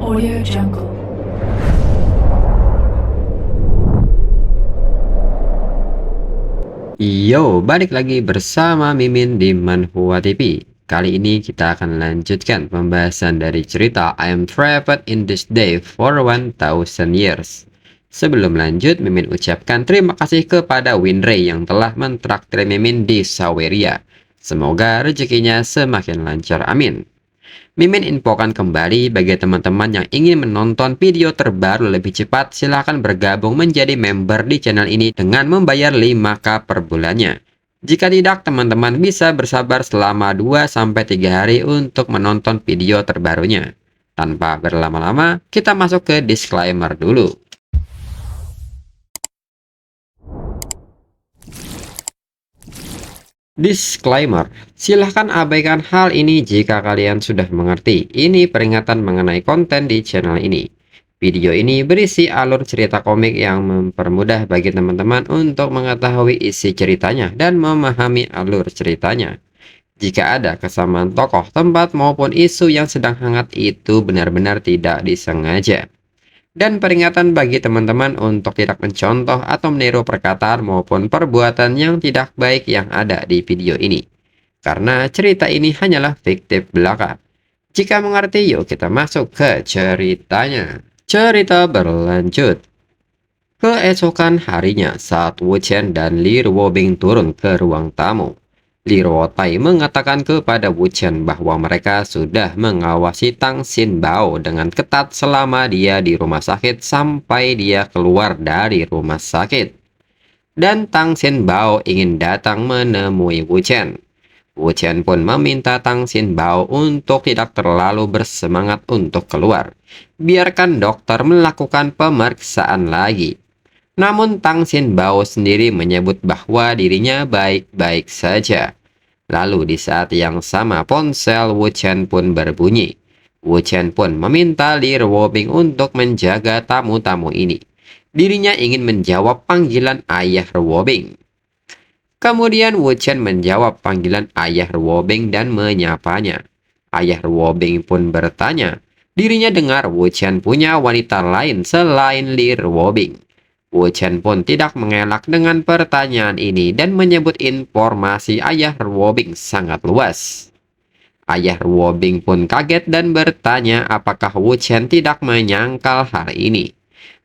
Audio Jungle. Yo, balik lagi bersama Mimin di Manhwa TV. Kali ini kita akan lanjutkan pembahasan dari cerita I am trapped in this day for 1000 years. Sebelum lanjut, Mimin ucapkan terima kasih kepada Winray yang telah mentraktir Mimin di Saweria. Semoga rezekinya semakin lancar, amin. Mimin infokan kembali bagi teman-teman yang ingin menonton video terbaru lebih cepat, silahkan bergabung menjadi member di channel ini dengan membayar 5k per bulannya. Jika tidak, teman-teman bisa bersabar selama 2-3 hari untuk menonton video terbarunya. Tanpa berlama-lama, kita masuk ke disclaimer dulu. Disclaimer, silahkan abaikan hal ini jika kalian sudah mengerti. Ini peringatan mengenai konten di channel ini. Video ini berisi alur cerita komik yang mempermudah bagi teman-teman untuk mengetahui isi ceritanya dan memahami alur ceritanya. Jika ada kesamaan tokoh, tempat, maupun isu yang sedang hangat, itu benar-benar tidak disengaja. Dan peringatan bagi teman-teman untuk tidak mencontoh atau meniru perkataan maupun perbuatan yang tidak baik yang ada di video ini. Karena cerita ini hanyalah fiktif belaka. Jika mengerti, yuk kita masuk ke ceritanya. Cerita berlanjut. Keesokan harinya, saat Wu Chen dan Li Ruobing turun ke ruang tamu, Li Ruotai mengatakan kepada Wu Chen bahwa mereka sudah mengawasi Tang Xin Bao dengan ketat selama dia di rumah sakit sampai dia keluar dari rumah sakit. Dan Tang Xin Bao ingin datang menemui Wu Chen. Wu Chen pun meminta Tang Xin Bao untuk tidak terlalu bersemangat untuk keluar. Biarkan dokter melakukan pemeriksaan lagi. Namun Tang Xin Bao sendiri menyebut bahwa dirinya baik-baik saja. Lalu di saat yang sama ponsel Wu Chen pun berbunyi. Wu Chen pun meminta Li Ruobing untuk menjaga tamu-tamu ini. Dirinya ingin menjawab panggilan ayah Ruobing. Kemudian Wu Chen menjawab panggilan ayah Ruobing dan menyapanya. Ayah Ruobing pun bertanya, dirinya dengar Wu Chen punya wanita lain selain Li Ruobing. Wu Chen pun tidak mengelak dengan pertanyaan ini dan menyebut informasi ayah Ruobing sangat luas. Ayah Ruobing pun kaget dan bertanya apakah Wu Chen tidak menyangkal hal ini.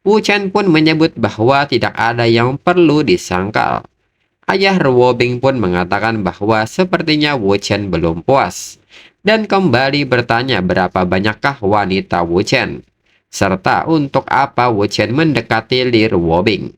Wu Chen pun menyebut bahwa tidak ada yang perlu disangkal. Ayah Ruobing pun mengatakan bahwa sepertinya Wu Chen belum puas dan kembali bertanya berapa banyakkah wanita Wu Chen, serta untuk apa Wu Chen mendekati Li Ruobing.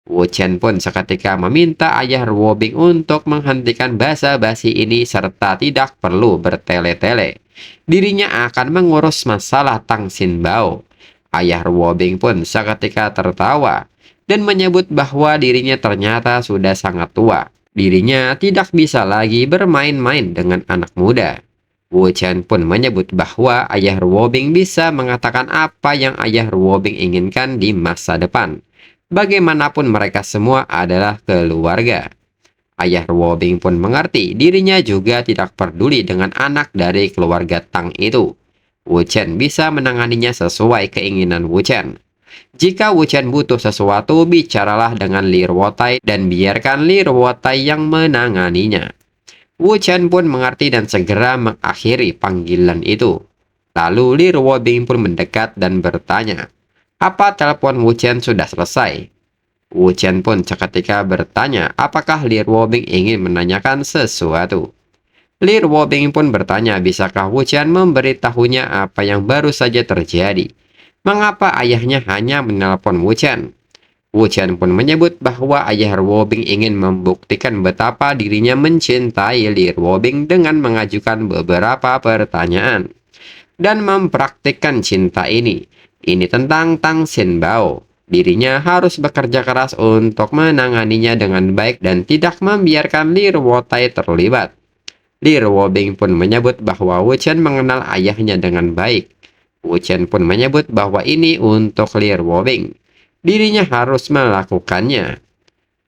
Wu Chen pun seketika meminta ayah Ruobing untuk menghentikan basa-basi ini serta tidak perlu bertele-tele. Dirinya akan mengurus masalah Tang Xin Bao. Ayah Ruobing pun seketika tertawa dan menyebut bahwa dirinya ternyata sudah sangat tua. Dirinya tidak bisa lagi bermain-main dengan anak muda. Wu Chen pun menyebut bahwa ayah Ruobing bisa mengatakan apa yang ayah Ruobing inginkan di masa depan. Bagaimanapun mereka semua adalah keluarga. Ayah Ruobing pun mengerti dirinya juga tidak peduli dengan anak dari keluarga Tang itu. Wu Chen bisa menanganinya sesuai keinginan Wu Chen. Jika Wu Chen butuh sesuatu, bicaralah dengan Li Ruotai dan biarkan Li Ruotai yang menanganinya. Wu Chen pun mengerti dan segera mengakhiri panggilan itu. Lalu Li Ruobing pun mendekat dan bertanya, apa telepon Wu Chen sudah selesai? Wu Chen pun seketika bertanya apakah Li Ruobing ingin menanyakan sesuatu. Li Ruobing pun bertanya bisakah Wu Chen memberitahunya apa yang baru saja terjadi. Mengapa ayahnya hanya menelpon Wu Chen? Wu Chen pun menyebut bahwa ayah Ruobing ingin membuktikan betapa dirinya mencintai Li Ruobing dengan mengajukan beberapa pertanyaan dan mempraktikkan cinta ini. Ini tentang Tang Xin Bao. Dirinya harus bekerja keras untuk menanganinya dengan baik dan tidak membiarkan Li Ruotai terlibat. Li Ruobing pun menyebut bahwa Wu Chen mengenal ayahnya dengan baik. Wu Chen pun menyebut bahwa ini untuk Li Ruobing. Dirinya harus melakukannya.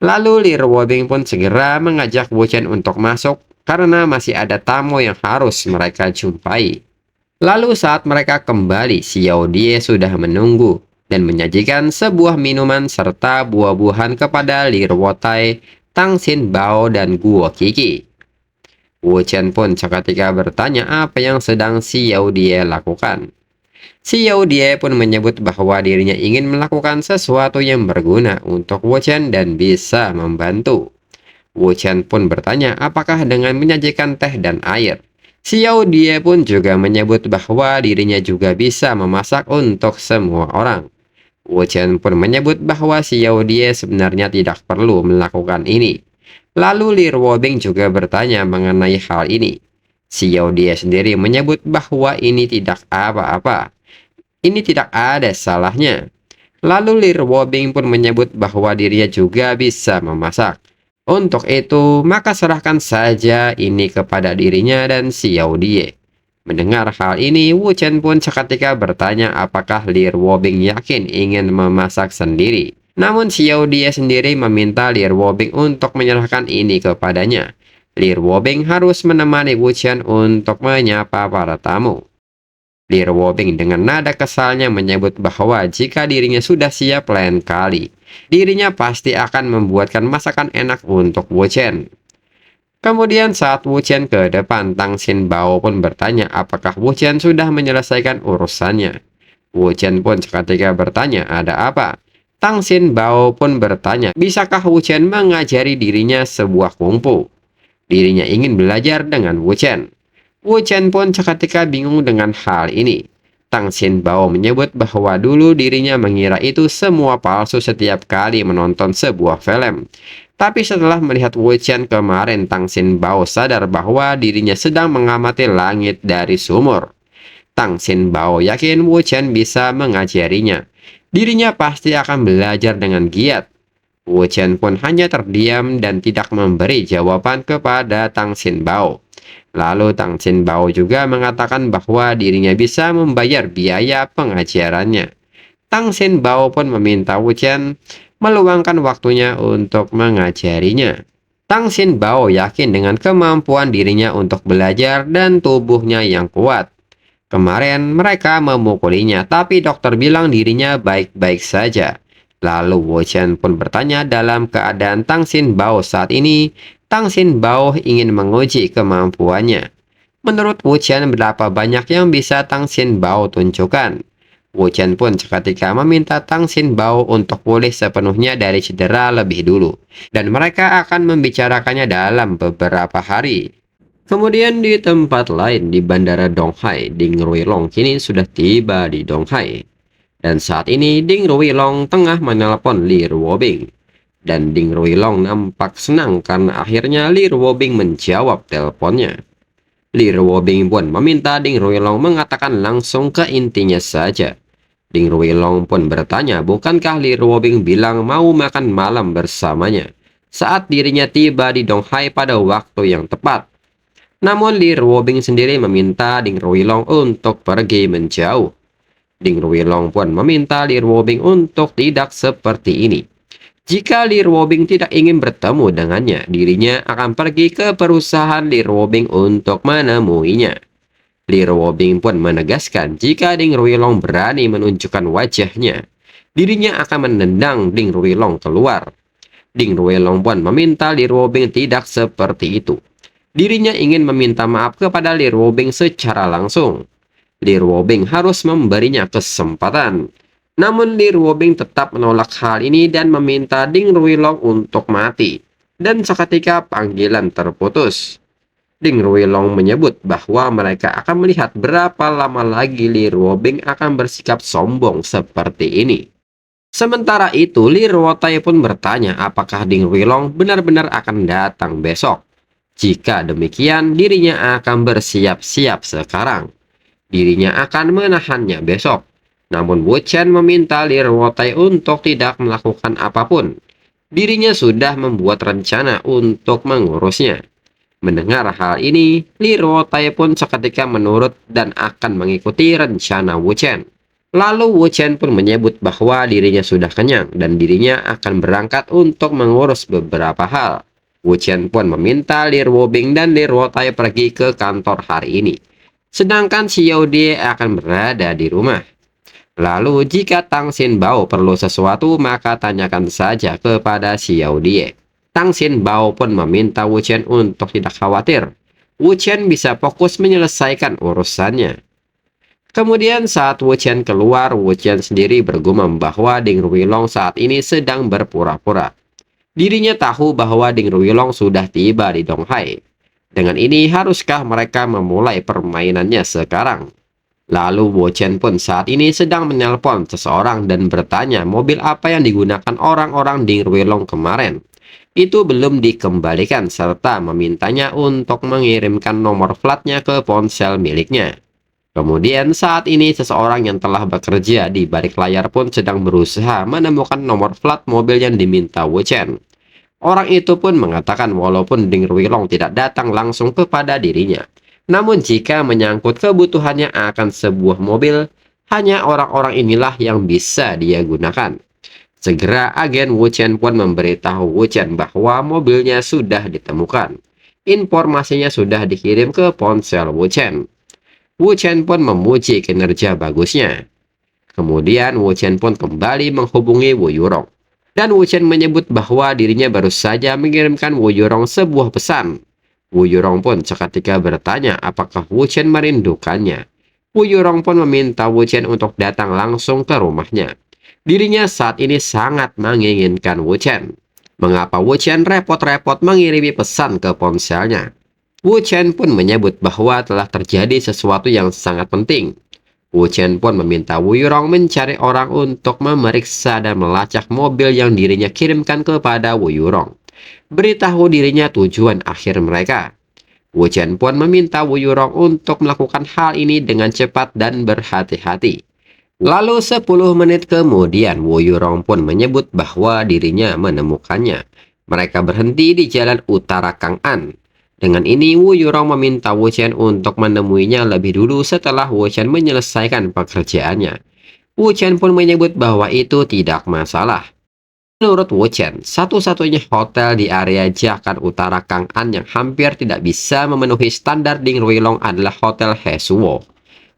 Lalu Li Ruobing pun segera mengajak Wu Chen untuk masuk karena masih ada tamu yang harus mereka jumpai. Lalu saat mereka kembali, Xiao Die sudah menunggu dan menyajikan sebuah minuman serta buah-buahan kepada Li Ruotai, Tang Xin Bao, dan Guo Qiki. Wu Chen pun seketika bertanya apa yang sedang Xiao Die lakukan. Xiao Die pun menyebut bahwa dirinya ingin melakukan sesuatu yang berguna untuk Wu Chen dan bisa membantu. Wu Chen pun bertanya apakah dengan menyajikan teh dan air. Xiao Die pun juga menyebut bahwa dirinya juga bisa memasak untuk semua orang. Wu Chen pun menyebut bahwa Xiao Die sebenarnya tidak perlu melakukan ini. Lalu Li Ruobing juga bertanya mengenai hal ini. Xiao Die sendiri menyebut bahwa ini tidak apa-apa. Ini tidak ada salahnya. Lalu Li Ruobing pun menyebut bahwa dirinya juga bisa memasak. Untuk itu, maka serahkan saja ini kepada dirinya dan Xiao Die. Mendengar hal ini, Wu Chen pun seketika bertanya apakah Li Ruobing yakin ingin memasak sendiri. Namun Xiao Die sendiri meminta Li Ruobing untuk menyerahkan ini kepadanya. Li Ruobing harus menemani Wu Chen untuk menyapa para tamu. Li Ruobing dengan nada kesalnya menyebut bahwa jika dirinya sudah siap lain kali, dirinya pasti akan membuatkan masakan enak untuk Wu Chen. Kemudian saat Wu Chen ke depan, Tang Xin Bao pun bertanya apakah Wu Chen sudah menyelesaikan urusannya. Wu Chen pun seketika bertanya ada apa. Tang Xin Bao pun bertanya bisakah Wu Chen mengajari dirinya sebuah kungfu. Dirinya ingin belajar dengan Wu Chen. Wu Chen pun seketika bingung dengan hal ini. Tang Xin Bao menyebut bahwa dulu dirinya mengira itu semua palsu setiap kali menonton sebuah film. Tapi setelah melihat Wu Chen kemarin, Tang Xin Bao sadar bahwa dirinya sedang mengamati langit dari sumur. Tang Xin Bao yakin Wu Chen bisa mengajarinya. Dirinya pasti akan belajar dengan giat. Wu Chen pun hanya terdiam dan tidak memberi jawaban kepada Tang Xin Bao. Lalu Tang Xin Bao juga mengatakan bahwa dirinya bisa membayar biaya pengajarannya. Tang Xin Bao pun meminta Wu Chen meluangkan waktunya untuk mengajarinya. Tang Xin Bao yakin dengan kemampuan dirinya untuk belajar dan tubuhnya yang kuat. Kemarin mereka memukulinya, tapi dokter bilang dirinya baik-baik saja. Lalu Wu Chen pun bertanya dalam keadaan Tang Xin Bao saat ini. Tang Xin Bao ingin menguji kemampuannya. Menurut Wu Chen, berapa banyak yang bisa Tang Xin Bao tunjukkan. Wu Chen pun seketika meminta Tang Xin Bao untuk pulih sepenuhnya dari cedera lebih dulu. Dan mereka akan membicarakannya dalam beberapa hari. Kemudian di tempat lain di Bandara Donghai, Ding Ruilong kini sudah tiba di Donghai. Dan saat ini Ding Ruilong tengah menelpon Li Ruobing. Dan Ding Ruilong nampak senang karena akhirnya Li Ruobing menjawab teleponnya. Li Ruobing pun meminta Ding Ruilong mengatakan langsung ke intinya saja. Ding Ruilong pun bertanya bukankah Li Ruobing bilang mau makan malam bersamanya saat dirinya tiba di Donghai pada waktu yang tepat. Namun Li Ruobing sendiri meminta Ding Ruilong untuk pergi menjauh. Ding Ruilong pun meminta Li Ruobing untuk tidak seperti ini. Jika Li Ruobing tidak ingin bertemu dengannya, dirinya akan pergi ke perusahaan Li Ruobing untuk menemuinya. Li Ruobing pun menegaskan jika Ding Ruilong berani menunjukkan wajahnya, dirinya akan menendang Ding Ruilong keluar. Ding Ruilong pun meminta Li Ruobing tidak seperti itu. Dirinya ingin meminta maaf kepada Li Ruobing secara langsung. Li Ruobing harus memberinya kesempatan. Namun Li Ruobing tetap menolak hal ini dan meminta Ding Ruilong untuk mati. Dan seketika panggilan terputus. Ding Ruilong menyebut bahwa mereka akan melihat berapa lama lagi Li Ruobing akan bersikap sombong seperti ini. Sementara itu Li Ruotai pun bertanya apakah Ding Ruilong benar-benar akan datang besok. Jika demikian dirinya akan bersiap-siap sekarang. Dirinya akan menahannya besok. Namun Wu Chen meminta Li Ruotai untuk tidak melakukan apapun. Dirinya sudah membuat rencana untuk mengurusnya. Mendengar hal ini, Li Ruotai pun seketika menurut dan akan mengikuti rencana Wu Chen. Lalu Wu Chen pun menyebut bahwa dirinya sudah kenyang dan dirinya akan berangkat untuk mengurus beberapa hal. Wu Chen pun meminta Li Ruobing dan Li Ruotai pergi ke kantor hari ini. sedangkan Xiao Die akan berada di rumah. Lalu jika Tang Xinbao perlu sesuatu, maka tanyakan saja kepada Xiao Die. Tang Xinbao pun meminta Wu Chen untuk tidak khawatir. Wu Chen bisa fokus menyelesaikan urusannya. Kemudian saat Wu Chen keluar, Wu Chen sendiri bergumam bahwa Ding Ruilong saat ini sedang berpura-pura. Dirinya tahu bahwa Ding Ruilong sudah tiba di Donghai. Dengan ini, haruskah mereka memulai permainannya sekarang? Lalu Wu Chen pun saat ini sedang menelpon seseorang dan bertanya mobil apa yang digunakan orang-orang Ding Ruilong kemarin. Itu belum dikembalikan serta memintanya untuk mengirimkan nomor platnya ke ponsel miliknya. Kemudian saat ini seseorang yang telah bekerja di balik layar pun sedang berusaha menemukan nomor plat mobil yang diminta Wu Chen. Orang itu pun mengatakan walaupun Ding Ruilong tidak datang langsung kepada dirinya, namun jika menyangkut kebutuhannya akan sebuah mobil, hanya orang-orang inilah yang bisa dia gunakan. Segera agen Wu Chen pun memberitahu Wu Chen bahwa mobilnya sudah ditemukan. Informasinya sudah dikirim ke ponsel Wu Chen. Wu Chen pun memuji kinerja bagusnya. Kemudian Wu Chen pun kembali menghubungi Wu Yurong. Dan Wu Chen menyebut bahwa dirinya baru saja mengirimkan Wu Yurong sebuah pesan. Wu Yurong pun seketika bertanya apakah Wu Chen merindukannya. Wu Yurong pun meminta Wu Chen untuk datang langsung ke rumahnya. Dirinya saat ini sangat menginginkan Wu Chen. Mengapa Wu Chen repot-repot mengirimi pesan ke ponselnya? Wu Chen pun menyebut bahwa telah terjadi sesuatu yang sangat penting. Wu Chen pun meminta Wu Yurong mencari orang untuk memeriksa dan melacak mobil yang dirinya kirimkan kepada Wu Yurong. Beritahu dirinya tujuan akhir mereka. Wu Chen pun meminta Wu Yurong untuk melakukan hal ini dengan cepat dan berhati-hati. Lalu 10 menit kemudian Wu Yurong pun menyebut bahwa dirinya menemukannya. Mereka berhenti di jalan utara Kang'an. Dengan ini, Wu Yurong meminta Wu Chen untuk menemuinya lebih dulu setelah Wu Chen menyelesaikan pekerjaannya. Wu Chen pun menyebut bahwa itu tidak masalah. Menurut Wu Chen, satu-satunya hotel di area Jiakan Utara Kang'an yang hampir tidak bisa memenuhi standar Ding Ruilong adalah Hotel Hesuo.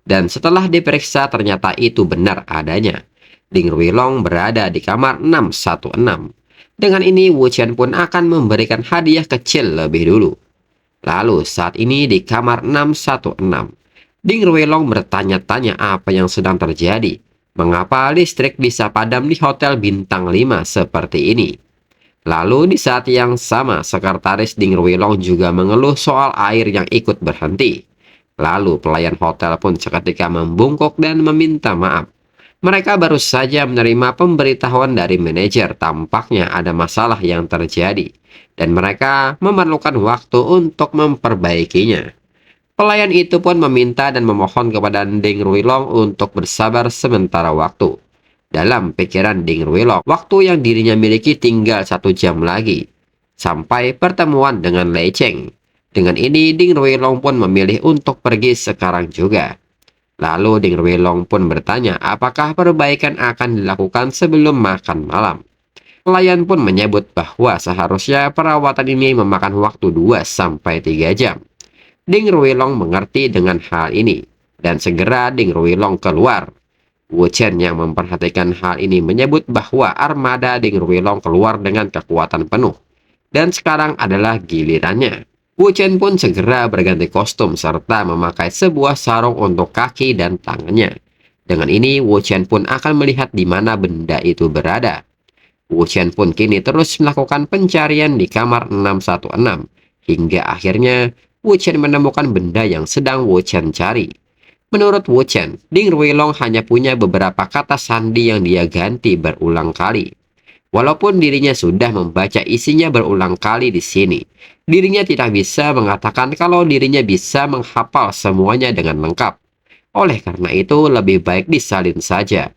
Dan setelah diperiksa ternyata itu benar adanya. Ding Ruilong berada di kamar 616. Dengan ini, Wu Chen pun akan memberikan hadiah kecil lebih dulu. Lalu saat ini di kamar 616, Ding Ruilong bertanya-tanya apa yang sedang terjadi. Mengapa listrik bisa padam di hotel bintang 5 seperti ini? Lalu di saat yang sama, sekretaris Ding Ruilong juga mengeluh soal air yang ikut berhenti. Lalu pelayan hotel pun seketika membungkuk dan meminta maaf. Mereka baru saja menerima pemberitahuan dari manajer tampaknya ada masalah yang terjadi. Dan mereka memerlukan waktu untuk memperbaikinya. Pelayan itu pun meminta dan memohon kepada Ding Ruilong untuk bersabar sementara waktu. Dalam pikiran Ding Ruilong, waktu yang dirinya miliki tinggal 1 jam lagi. Sampai pertemuan dengan Lei Cheng. Dengan ini Ding Ruilong pun memilih untuk pergi sekarang juga. Lalu Ding Ruilong pun bertanya apakah perbaikan akan dilakukan sebelum makan malam. Pelayan pun menyebut bahwa seharusnya perawatan ini memakan waktu 2-3 jam. Ding Ruilong mengerti dengan hal ini, dan segera Ding Ruilong keluar. Wu Chen yang memperhatikan hal ini menyebut bahwa armada Ding Ruilong keluar dengan kekuatan penuh, dan sekarang adalah gilirannya. Wu Chen pun segera berganti kostum serta memakai sebuah sarung untuk kaki dan tangannya. Dengan ini Wu Chen pun akan melihat di mana benda itu berada. Wu Chen pun kini terus melakukan pencarian di kamar 616, hingga akhirnya Wu Chen menemukan benda yang sedang Wu Chen cari. Menurut Wu Chen, Ding Ruilong hanya punya beberapa kata sandi yang dia ganti berulang kali. Walaupun dirinya sudah membaca isinya berulang kali di sini, dirinya tidak bisa mengatakan kalau dirinya bisa menghafal semuanya dengan lengkap. Oleh karena itu, lebih baik disalin saja.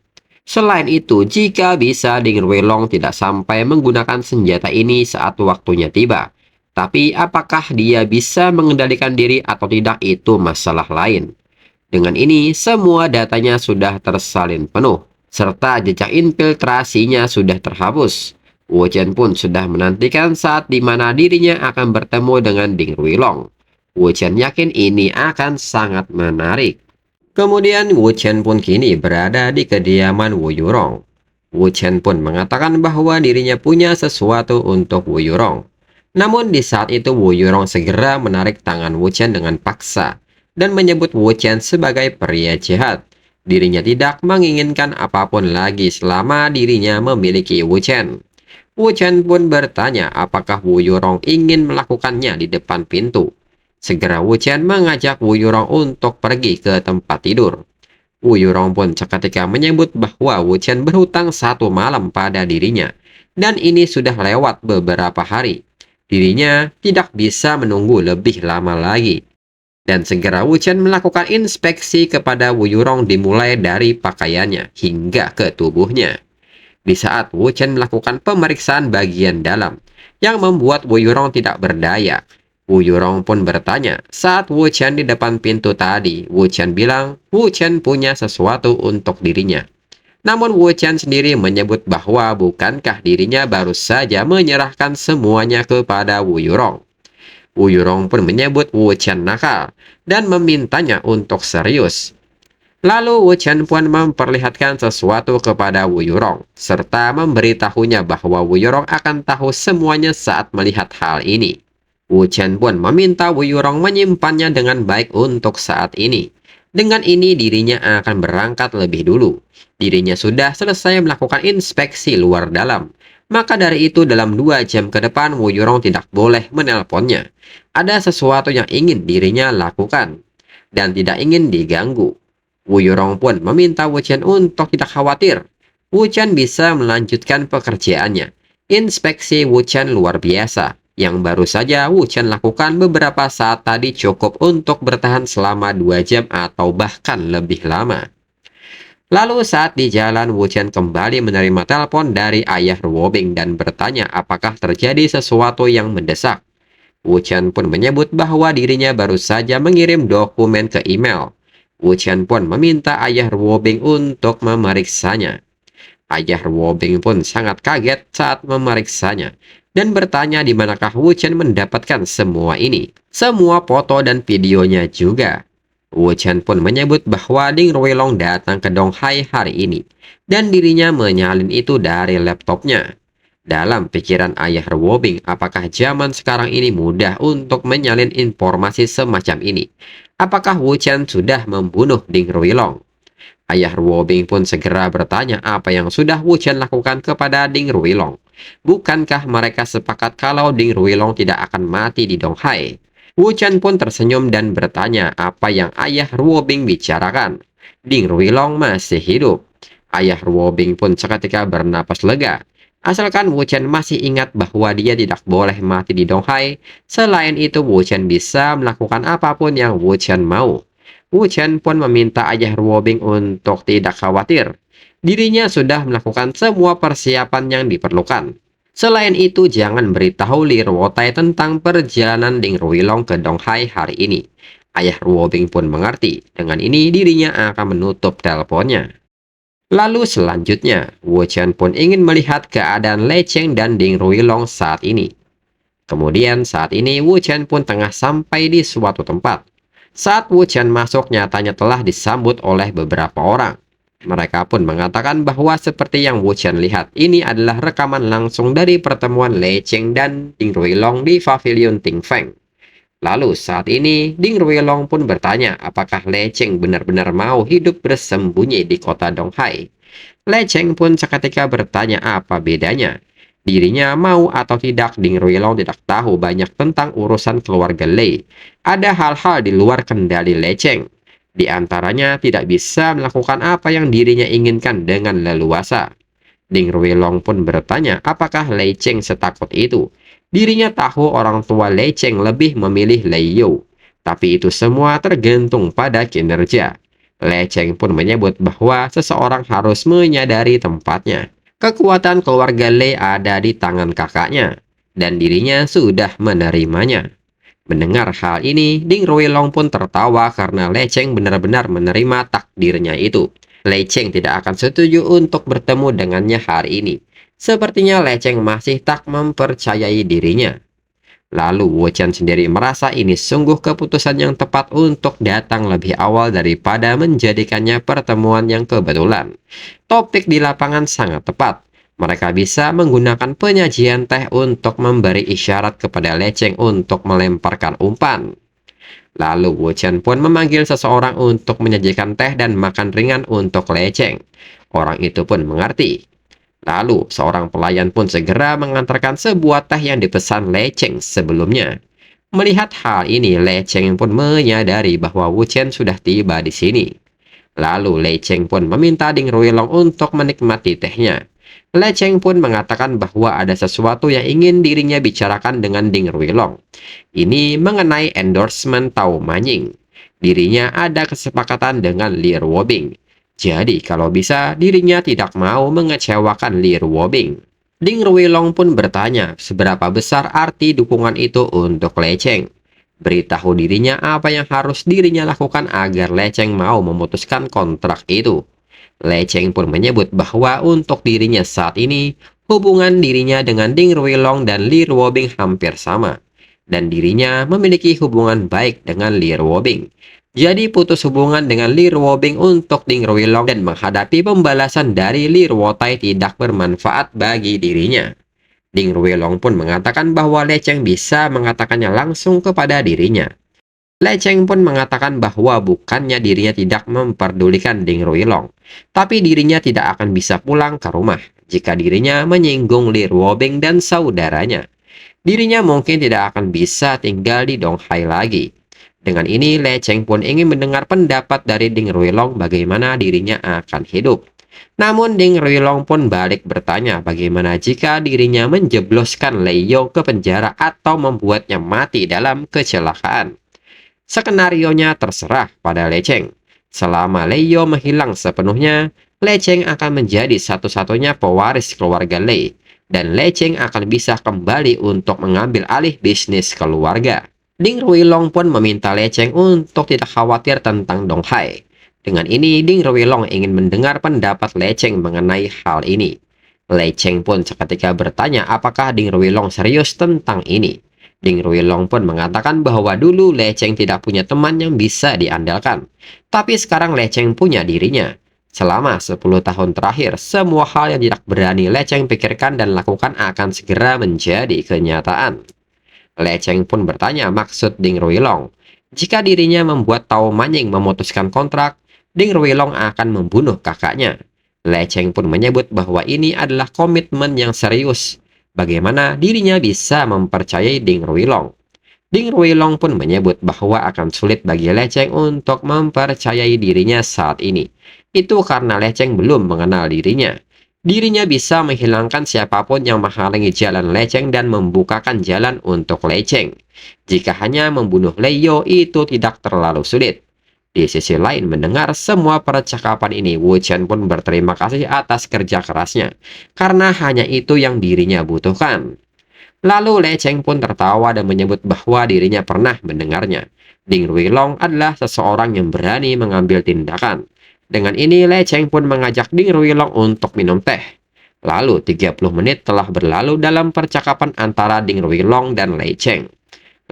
Selain itu, jika bisa Ding Ruilong tidak sampai menggunakan senjata ini saat waktunya tiba. Tapi apakah dia bisa mengendalikan diri atau tidak itu masalah lain. Dengan ini, semua datanya sudah tersalin penuh, serta jejak infiltrasinya sudah terhapus. Wu Chen pun sudah menantikan saat di mana dirinya akan bertemu dengan Ding Ruilong. Wu Chen yakin ini akan sangat menarik. Kemudian Wu Chen pun kini berada di kediaman Wu Yurong. Wu Chen pun mengatakan bahwa dirinya punya sesuatu untuk Wu Yurong. Namun di saat itu Wu Yurong segera menarik tangan Wu Chen dengan paksa dan menyebut Wu Chen sebagai pria jahat. Dirinya tidak menginginkan apapun lagi selama dirinya memiliki Wu Chen. Wu Chen pun bertanya apakah Wu Yurong ingin melakukannya di depan pintu. Segera Wu Chen mengajak Wu Yurong untuk pergi ke tempat tidur. Wu Yurong pun seketika menyebut bahwa Wu Chen berhutang 1 malam pada dirinya, dan ini sudah lewat beberapa hari. Dirinya tidak bisa menunggu lebih lama lagi. Dan segera Wu Chen melakukan inspeksi kepada Wu Yurong dimulai dari pakaiannya hingga ke tubuhnya. Di saat Wu Chen melakukan pemeriksaan bagian dalam, yang membuat Wu Yurong tidak berdaya. Wu Yurong pun bertanya, saat Wu Chen di depan pintu tadi, Wu Chen bilang Wu Chen punya sesuatu untuk dirinya. Namun Wu Chen sendiri menyebut bahwa bukankah dirinya baru saja menyerahkan semuanya kepada Wu Yurong. Wu Yurong pun menyebut Wu Chen nakal dan memintanya untuk serius. Lalu Wu Chen pun memperlihatkan sesuatu kepada Wu Yurong, serta memberitahunya bahwa Wu Yurong akan tahu semuanya saat melihat hal ini. Wu Chen pun meminta Wu Yurong menyimpannya dengan baik untuk saat ini. Dengan ini dirinya akan berangkat lebih dulu. Dirinya sudah selesai melakukan inspeksi luar dalam. Maka dari itu dalam 2 jam ke depan Wu Yurong tidak boleh menelponnya. Ada sesuatu yang ingin dirinya lakukan dan tidak ingin diganggu. Wu Yurong pun meminta Wu Chen untuk tidak khawatir. Wu Chen bisa melanjutkan pekerjaannya. Inspeksi Wu Chen luar biasa. Yang baru saja Wu Chen lakukan beberapa saat tadi cukup untuk bertahan selama 2 jam atau bahkan lebih lama. Lalu saat di jalan Wu Chen kembali menerima telepon dari ayah Ruobing dan bertanya apakah terjadi sesuatu yang mendesak. Wu Chen pun menyebut bahwa dirinya baru saja mengirim dokumen ke email. Wu Chen pun meminta ayah Ruobing untuk memeriksanya. Ayah Ruobing pun sangat kaget saat memeriksanya dan bertanya di manakah Wu Chen mendapatkan semua ini. Semua foto dan videonya juga. Wu Chen pun menyebut bahwa Ding Ruilong datang ke Donghai hari ini dan dirinya menyalin itu dari laptopnya. Dalam pikiran ayah Ruobing, apakah zaman sekarang ini mudah untuk menyalin informasi semacam ini? Apakah Wu Chen sudah membunuh Ding Ruilong? Ayah Ruobing pun segera bertanya apa yang sudah Wu Chen lakukan kepada Ding Ruilong. Bukankah mereka sepakat kalau Ding Ruilong tidak akan mati di Donghai? Wu Chen pun tersenyum dan bertanya apa yang ayah Ruobing bicarakan. Ding Ruilong masih hidup. Ayah Ruobing pun seketika bernapas lega. Asalkan Wu Chen masih ingat bahwa dia tidak boleh mati di Donghai. Selain itu Wu Chen bisa melakukan apapun yang Wu Chen mau. Wu Chen pun meminta ayah Ruobing untuk tidak khawatir. Dirinya sudah melakukan semua persiapan yang diperlukan. Selain itu, jangan beritahu Li Ruotai tentang perjalanan Ding Ruilong ke Donghai hari ini. Ayah Ruobing pun mengerti. Dengan ini, dirinya akan menutup teleponnya. Lalu selanjutnya, Wu Chen pun ingin melihat keadaan Lei Cheng dan Ding Ruilong saat ini. Kemudian saat ini, Wu Chen pun tengah sampai di suatu tempat. Saat Wu Chen masuk, nyatanya telah disambut oleh beberapa orang. Mereka pun mengatakan bahwa seperti yang Wu Chen lihat, ini adalah rekaman langsung dari pertemuan Lei Cheng dan Ding Ruilong di Pavilion Ting Feng. Lalu saat ini, Ding Ruilong pun bertanya apakah Lei Cheng benar-benar mau hidup bersembunyi di kota Donghai. Lei Cheng pun seketika bertanya apa bedanya. Dirinya mau atau tidak, Ding Ruilong tidak tahu banyak tentang urusan keluarga Lei. Ada hal-hal di luar kendali Lei Cheng. Di antaranya tidak bisa melakukan apa yang dirinya inginkan dengan leluasa. Ding Ruilong pun bertanya apakah Lei Cheng setakut itu. Dirinya tahu orang tua Lei Cheng lebih memilih Lei You. Tapi itu semua tergantung pada kinerja. Lei Cheng pun menyebut bahwa seseorang harus menyadari tempatnya. Kekuatan keluarga Lei ada di tangan kakaknya, dan dirinya sudah menerimanya. Mendengar hal ini, Ding Ruilong pun tertawa karena Lei Cheng benar-benar menerima takdirnya itu. Lei Cheng tidak akan setuju untuk bertemu dengannya hari ini. Sepertinya Lei Cheng masih tak mempercayai dirinya. Lalu Wu Chen sendiri merasa ini sungguh keputusan yang tepat untuk datang lebih awal daripada menjadikannya pertemuan yang kebetulan. Topik di lapangan sangat tepat. Mereka bisa menggunakan penyajian teh untuk memberi isyarat kepada Le Cheng untuk melemparkan umpan. Lalu Wu Chen pun memanggil seseorang untuk menyajikan teh dan makan ringan untuk Le Cheng. Orang itu pun mengerti. Lalu, seorang pelayan pun segera mengantarkan sebuah teh yang dipesan Le Cheng sebelumnya. Melihat hal ini, Le Cheng pun menyadari bahwa Wu Chen sudah tiba di sini. Lalu, Le Cheng pun meminta Ding Ruilong untuk menikmati tehnya. Le Cheng pun mengatakan bahwa ada sesuatu yang ingin dirinya bicarakan dengan Ding Ruilong. Ini mengenai endorsement Tao Manying. Dirinya ada kesepakatan dengan Li Ruobing. Jadi kalau bisa dirinya tidak mau mengecewakan Li Ruobing. Ding Ruilong pun bertanya seberapa besar arti dukungan itu untuk Le Cheng. Beritahu dirinya apa yang harus dirinya lakukan agar Le Cheng mau memutuskan kontrak itu. Le Cheng pun menyebut bahwa untuk dirinya saat ini, hubungan dirinya dengan Ding Ruilong dan Li Ruobing hampir sama. Dan dirinya memiliki hubungan baik dengan Li Ruobing. Jadi putus hubungan dengan Li Ruobing untuk Ding Ruilong dan menghadapi pembalasan dari Li Ruotai tidak bermanfaat bagi dirinya. Ding Ruilong pun mengatakan bahwa Le Cheng bisa mengatakannya langsung kepada dirinya. Le Cheng pun mengatakan bahwa bukannya dirinya tidak memperdulikan Ding Ruilong, tapi dirinya tidak akan bisa pulang ke rumah jika dirinya menyinggung Li Ruobing dan saudaranya. Dirinya mungkin tidak akan bisa tinggal di Donghai lagi. Dengan ini, Le Cheng pun ingin mendengar pendapat dari Ding Ruilong bagaimana dirinya akan hidup. Namun Ding Ruilong pun balik bertanya bagaimana jika dirinya menjebloskan Lei Yong ke penjara atau membuatnya mati dalam kecelakaan. Skenarionya terserah pada Le Cheng. Selama Lei Yong menghilang sepenuhnya, Le Cheng akan menjadi satu-satunya pewaris keluarga Lei, dan Le Cheng akan bisa kembali untuk mengambil alih bisnis keluarga. Ding Ruilong pun meminta Le Cheng untuk tidak khawatir tentang Donghai. Dengan ini, Ding Ruilong ingin mendengar pendapat Le Cheng mengenai hal ini. Le Cheng pun seketika bertanya apakah Ding Ruilong serius tentang ini. Ding Ruilong pun mengatakan bahwa dulu Le Cheng tidak punya teman yang bisa diandalkan. Tapi sekarang Le Cheng punya dirinya. Selama 10 tahun terakhir, semua hal yang tidak berani Le Cheng pikirkan dan lakukan akan segera menjadi kenyataan. Le Cheng pun bertanya maksud Ding Ruilong. Jika dirinya membuat Tao Manying memutuskan kontrak, Ding Ruilong akan membunuh kakaknya. Le Cheng pun menyebut bahwa ini adalah komitmen yang serius. Bagaimana dirinya bisa mempercayai Ding Ruilong? Ding Ruilong pun menyebut bahwa akan sulit bagi Le Cheng untuk mempercayai dirinya saat ini. Itu karena Le Cheng belum mengenal dirinya. Dirinya bisa menghilangkan siapapun yang menghalangi jalan Le Cheng dan membukakan jalan untuk Le Cheng. Jika hanya membunuh Lei Yo itu tidak terlalu sulit. Di sisi lain, mendengar semua percakapan ini, Wu Chen pun berterima kasih atas kerja kerasnya, karena hanya itu yang dirinya butuhkan. Lalu Le Cheng pun tertawa dan menyebut bahwa dirinya pernah mendengarnya. Ding Ruilong adalah seseorang yang berani mengambil tindakan. Dengan ini, Le Cheng pun mengajak Ding Ruilong untuk minum teh. Lalu, 30 menit telah berlalu dalam percakapan antara Ding Ruilong dan Le Cheng.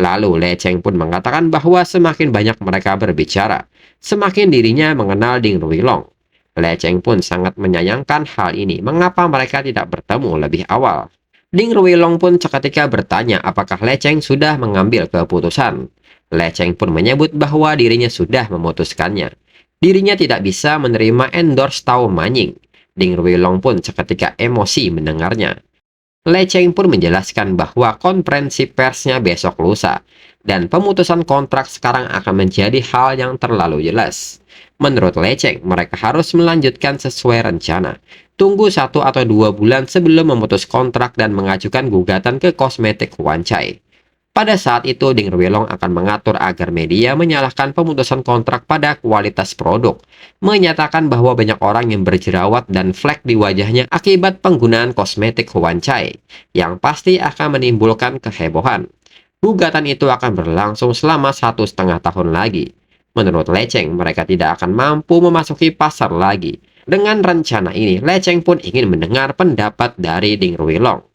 Lalu, Le Cheng pun mengatakan bahwa semakin banyak mereka berbicara, semakin dirinya mengenal Ding Ruilong. Le Cheng pun sangat menyayangkan hal ini, mengapa mereka tidak bertemu lebih awal. Ding Ruilong pun seketika bertanya apakah Le Cheng sudah mengambil keputusan. Le Cheng pun menyebut bahwa dirinya sudah memutuskannya. Dirinya tidak bisa menerima endorse Tao Manying. Ding Ruilong pun seketika emosi mendengarnya. Le Cheng pun menjelaskan bahwa konferensi persnya besok lusa, dan pemutusan kontrak sekarang akan menjadi hal yang terlalu jelas. Menurut Le Cheng, mereka harus melanjutkan sesuai rencana. Tunggu 1 atau 2 bulan sebelum memutus kontrak dan mengajukan gugatan ke kosmetik Wan Chai. Pada saat itu, Ding Ruilong akan mengatur agar media menyalahkan pemutusan kontrak pada kualitas produk, menyatakan bahwa banyak orang yang berjerawat dan flek di wajahnya akibat penggunaan kosmetik Wan Chai, yang pasti akan menimbulkan kehebohan. Gugatan itu akan berlangsung selama 1,5 tahun lagi. Menurut Le Cheng, mereka tidak akan mampu memasuki pasar lagi. Dengan rencana ini, Le Cheng pun ingin mendengar pendapat dari Ding Ruilong.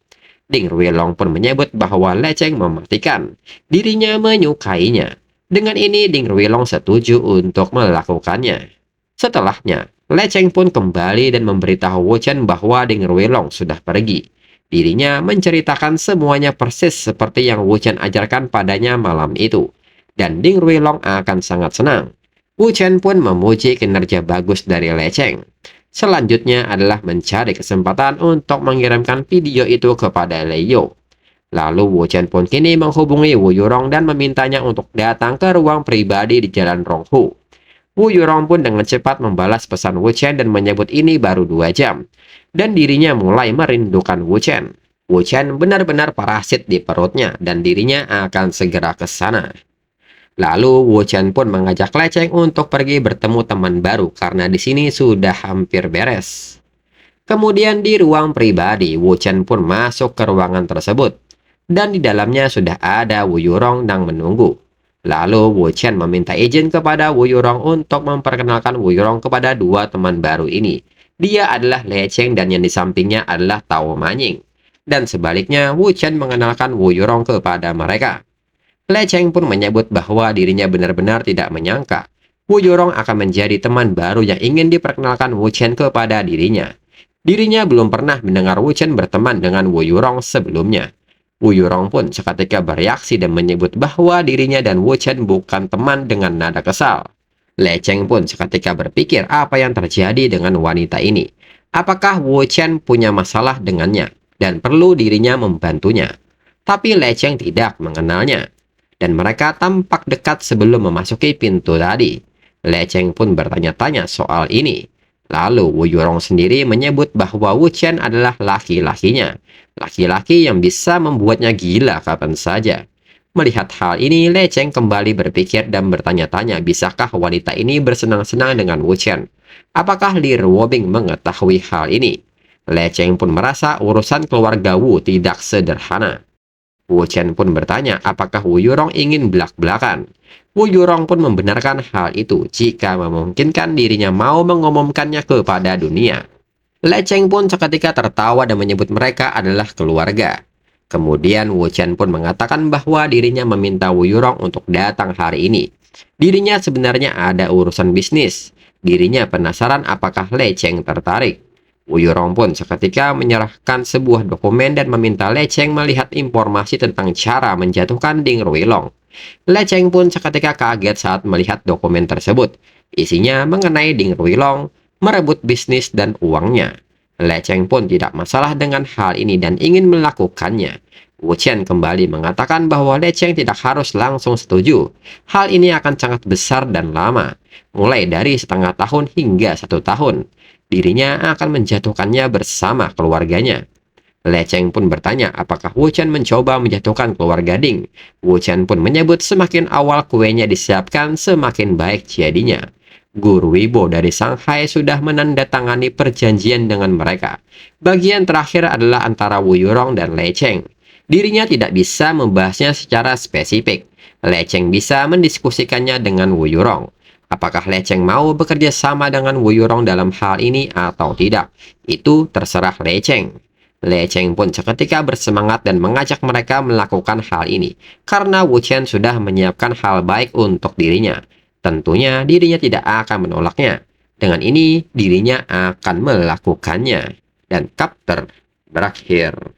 Ding Ruilong pun menyebut bahwa Le Cheng memastikan dirinya menyukainya. Dengan ini, Ding Ruilong setuju untuk melakukannya. Setelahnya, Le Cheng pun kembali dan memberitahu Wu Chen bahwa Ding Ruilong sudah pergi. Dirinya menceritakan semuanya persis seperti yang Wu Chen ajarkan padanya malam itu. Dan Ding Ruilong akan sangat senang. Wu Chen pun memuji kinerja bagus dari Le Cheng. Selanjutnya adalah mencari kesempatan untuk mengirimkan video itu kepada Lei Yo. Lalu Wu Chen pun kini menghubungi Wu Yurong dan memintanya untuk datang ke ruang pribadi di Jalan Ronghu. Wu Yurong pun dengan cepat membalas pesan Wu Chen dan menyebut ini baru 2 jam. Dan dirinya mulai merindukan Wu Chen. Wu Chen benar-benar parasit di perutnya dan dirinya akan segera ke sana. Lalu Wu Chen pun mengajak Le Cheng untuk pergi bertemu teman baru karena di sini sudah hampir beres. Kemudian di ruang pribadi, Wu Chen pun masuk ke ruangan tersebut. Dan di dalamnya sudah ada Wu Yurong yang menunggu. Lalu Wu Chen meminta izin kepada Wu Yurong untuk memperkenalkan Wu Yurong kepada dua teman baru ini. Dia adalah Le Cheng dan yang di sampingnya adalah Tao Manying. Dan sebaliknya, Wu Chen mengenalkan Wu Yurong kepada mereka. Le Cheng pun menyebut bahwa dirinya benar-benar tidak menyangka Wu Yurong akan menjadi teman baru yang ingin diperkenalkan Wu Chen kepada dirinya. Dirinya belum pernah mendengar Wu Chen berteman dengan Wu Yurong sebelumnya. Wu Yurong pun seketika bereaksi dan menyebut bahwa dirinya dan Wu Chen bukan teman dengan nada kesal. Le Cheng pun seketika berpikir apa yang terjadi dengan wanita ini. Apakah Wu Chen punya masalah dengannya dan perlu dirinya membantunya? Tapi Le Cheng tidak mengenalnya. Dan mereka tampak dekat sebelum memasuki pintu tadi. Le Cheng pun bertanya-tanya soal ini. Lalu Wu Yurong sendiri menyebut bahwa Wu Chen adalah laki-lakinya. Laki-laki yang bisa membuatnya gila kapan saja. Melihat hal ini, Le Cheng kembali berpikir dan bertanya-tanya bisakah wanita ini bersenang-senang dengan Wu Chen. Apakah Li Ruobing mengetahui hal ini? Le Cheng pun merasa urusan keluarga Wu tidak sederhana. Wu Chen pun bertanya apakah Wu Yurong ingin belak-belakan. Wu Yurong pun membenarkan hal itu jika memungkinkan dirinya mau mengumumkannya kepada dunia. Le Cheng pun seketika tertawa dan menyebut mereka adalah keluarga. Kemudian Wu Chen pun mengatakan bahwa dirinya meminta Wu Yurong untuk datang hari ini. Dirinya sebenarnya ada urusan bisnis. Dirinya penasaran apakah Le Cheng tertarik. Wu Yurong pun seketika menyerahkan sebuah dokumen dan meminta Le Cheng melihat informasi tentang cara menjatuhkan Ding Ruilong. Le Cheng pun seketika kaget saat melihat dokumen tersebut. Isinya mengenai Ding Ruilong, merebut bisnis dan uangnya. Le Cheng pun tidak masalah dengan hal ini dan ingin melakukannya. Wu Chen kembali mengatakan bahwa Le Cheng tidak harus langsung setuju. Hal ini akan sangat besar dan lama, mulai dari setengah tahun hingga 1 tahun. Dirinya akan menjatuhkannya bersama keluarganya. Le Cheng pun bertanya apakah Wu Chen mencoba menjatuhkan keluarga Ding. Wu Chen pun menyebut semakin awal kuenya disiapkan semakin baik jadinya. Guru Wibo dari Shanghai sudah menandatangani perjanjian dengan mereka. Bagian terakhir adalah antara Wu Yurong dan Le Cheng. Dirinya tidak bisa membahasnya secara spesifik. Le Cheng bisa mendiskusikannya dengan Wu Yurong. Apakah Le Cheng mau bekerja sama dengan Wu Yurong dalam hal ini atau tidak? Itu terserah Le Cheng. Le Cheng pun seketika bersemangat dan mengajak mereka melakukan hal ini. Karena Wu Chen sudah menyiapkan hal baik untuk dirinya. Tentunya dirinya tidak akan menolaknya. Dengan ini dirinya akan melakukannya. Dan chapter berakhir.